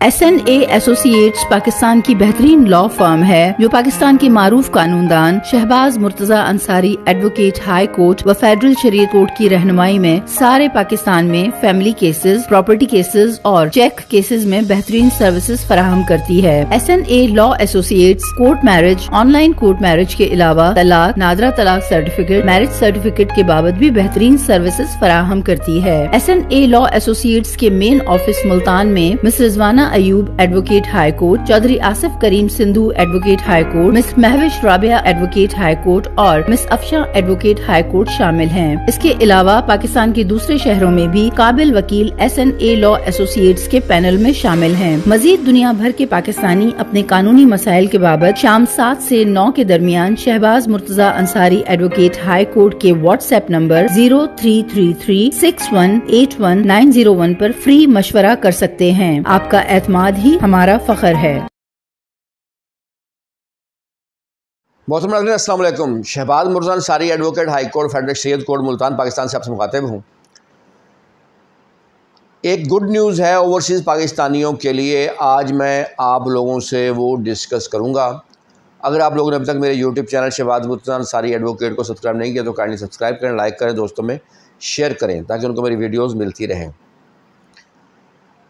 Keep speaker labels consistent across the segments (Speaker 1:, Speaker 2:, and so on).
Speaker 1: SNA associates Pakistan की बेहतरीन law firm है जो पाकिस्तान के मारूफ कानूनदान Shahbaz Murtaza Ansari advocate high court व फेडरल शरीयत कोर्ट की रहनुमाई में सारे पाकिस्तान में फैमिली केसेस, प्रॉपर्टी केसेस और चेक केसेस में बेहतरीन सर्विसेज फराहम करती है। SNA law associates court marriage, online court marriage के अलावा तलाक, नादरा तलाक सर्टिफिकेट, मैरिज सर्टिफिकेट के बाबत भी बेहतरीन सर्विसेज फराहम करती है। SNA लॉ एसोसिएट्स के मेन ऑफिस मुल्तान में miss Rizwana Ayub advocate high court, Chaudhry Asif Karim Sindhu advocate high court, miss Mahvish Rabia advocate high court और miss Afsha advocate high court शामिल हैं। इसके अलावा पाकिस्तान के दूसरे शहरों में भी काबिल वकील SNA लॉ एसोसिएट्स के पैनल में शामिल हैं। मजीद दुनिया भर के पाकिस्तानी अपने कानूनी मसाइल के बाबत शाम 7 से 9 के दरमियान Shahbaz Murtaza Ansari advocate high court के व्हाट्सएप नंबर 0333618191 पर फ्री मशवरा कर सकते हैं। आपका एतमाद ही हमारा फख्र है।
Speaker 2: मोहतरम नाज़रीन, अस्सलाम वालेकुम। Shahbaz Murtaza Ansari advocate high court federal Shariat court Multan Pakistan से आपसे मुखातिब हूँ। एक गुड न्यूज़ है ओवरसीज़ पाकिस्तानियों के लिए। आज मैं आप लोगों से वो डिस्कस करूँगा। अगर आप लोगों ने अभी तक मेरे YouTube channel Shahbaz Murtaza Ansari advocate को सब्सक्राइब नहीं किया तो काइंडली सब्सक्राइब करें, लाइक करें, दोस्तों में शेयर करें ताकि उनको मेरी वीडियोज़ मिलती रहें।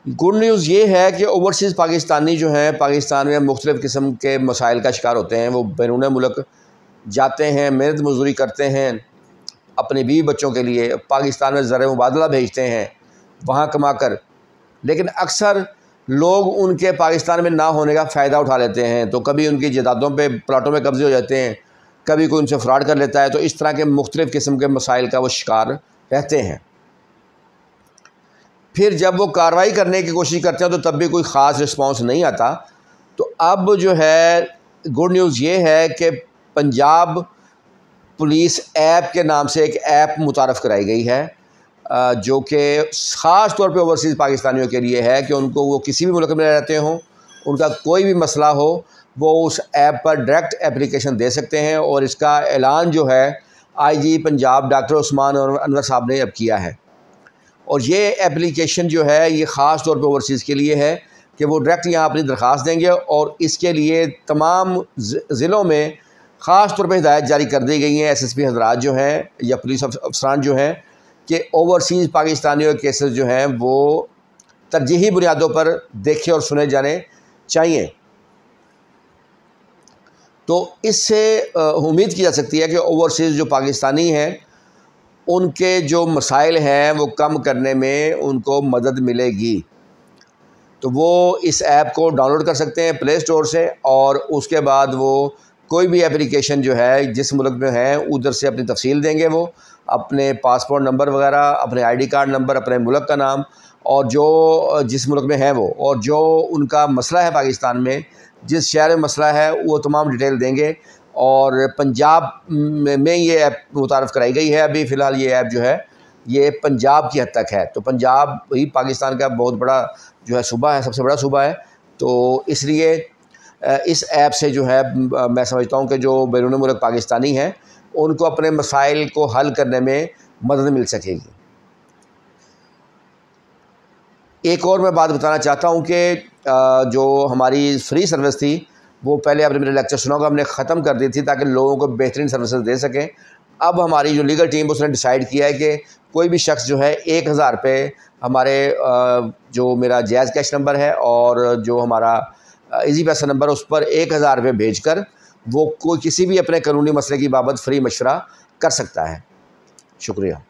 Speaker 2: गुड न्यूज़ ये है कि ओवरसीज़ पाकिस्तानी जो हैं पाकिस्तान में मुख्तलिफ़ किस्म के मसाइल का शिकार होते हैं। वो बैरून मुल्क जाते हैं, मेहनत मजदूरी करते हैं, अपने बीवी बच्चों के लिए पाकिस्तान में ज़र मुबादला भेजते हैं वहाँ कमा कर, लेकिन अक्सर लोग उनके पाकिस्तान में ना होने का फ़ायदा उठा लेते हैं। तो कभी उनकी जायदादों पे, प्लाटों में कब्ज़े हो जाते हैं, कभी कोई उनसे फ्रॉड कर लेता है। तो इस तरह के मुख्तलिफ़ किस्म के मसाइल का वो शिकार रहते हैं। फिर जब वो कार्रवाई करने की कोशिश करते हैं तो तब भी कोई ख़ास रिस्पांस नहीं आता। तो अब जो है गुड न्यूज़ ये है कि पंजाब पुलिस ऐप के नाम से एक ऐप मुतारफ़ कराई गई है जो कि ख़ास तौर पे ओवरसीज़ पाकिस्तानियों के लिए है कि उनको वो किसी भी मुल्क में रहते हों, उनका कोई भी मसला हो, वो उस ऐप पर डायरेक्ट एप्लीकेशन दे सकते हैं। और इसका ऐलान जो है IG पंजाब डॉक्टर उस्मान अनवर साहब ने अब किया है। और ये एप्लीकेशन जो है ये ख़ास तौर पे ओवरसीज़ के लिए है कि वो डायरेक्ट यहाँ अपनी दरख्वास्त देंगे। और इसके लिए तमाम ज़िलों में ख़ास तौर पे हिदायत जारी कर दी गई हैं SSP हज़रात जो हैं या पुलिस अफसरान जो हैं कि ओवरसीज़ पाकिस्तानियों के केसेस जो हैं वो तरजीही बुनियादों पर देखे और सुने जाने चाहिए। तो इससे उम्मीद की जा सकती है कि ओवरसीज़ जो पाकिस्तानी हैं उनके जो मसाइल हैं वो कम करने में उनको मदद मिलेगी। तो वो इस ऐप को डाउनलोड कर सकते हैं प्ले स्टोर से और उसके बाद वो कोई भी एप्लीकेशन जो है जिस मुल्क में है उधर से अपनी तफसील देंगे, वो अपने पासपोर्ट नंबर वगैरह, अपने ID कार्ड नंबर, अपने मुल्क का नाम और जो जिस मुल्क में है वो, और जो उनका मसला है पाकिस्तान में, जिस शहर में मसला है, वो तमाम डिटेल देंगे। और पंजाब में ये ऐप मुतारफ़ कराई गई है। अभी फ़िलहाल ये ऐप जो है ये पंजाब की हद तक है। तो पंजाब ही पाकिस्तान का बहुत बड़ा जो है सूबा है, सबसे बड़ा सूबा है। तो इसलिए इस ऐप से जो है मैं समझता हूँ कि जो बैरून मुल्क पाकिस्तानी हैं उनको अपने मसाइल को हल करने में मदद मिल सकेगी। एक और मैं बात बताना चाहता हूँ कि जो हमारी फ्री सर्विस थी वो पहले आपने मेरे लेक्चर सुना होगा, हमने ख़त्म कर दी थी ताकि लोगों को बेहतरीन सर्विसेज दे सकें। अब हमारी जो लीगल टीम उसने डिसाइड किया है कि कोई भी शख्स जो है 1000 रुपये हमारे जो मेरा जायज़ कैश नंबर है और जो हमारा इजी पैसा नंबर उस पर 1000 रुपये भेजकर वो कोई किसी भी अपने कानूनी मसले की बाबत फ्री मशवरा कर सकता है। शुक्रिया।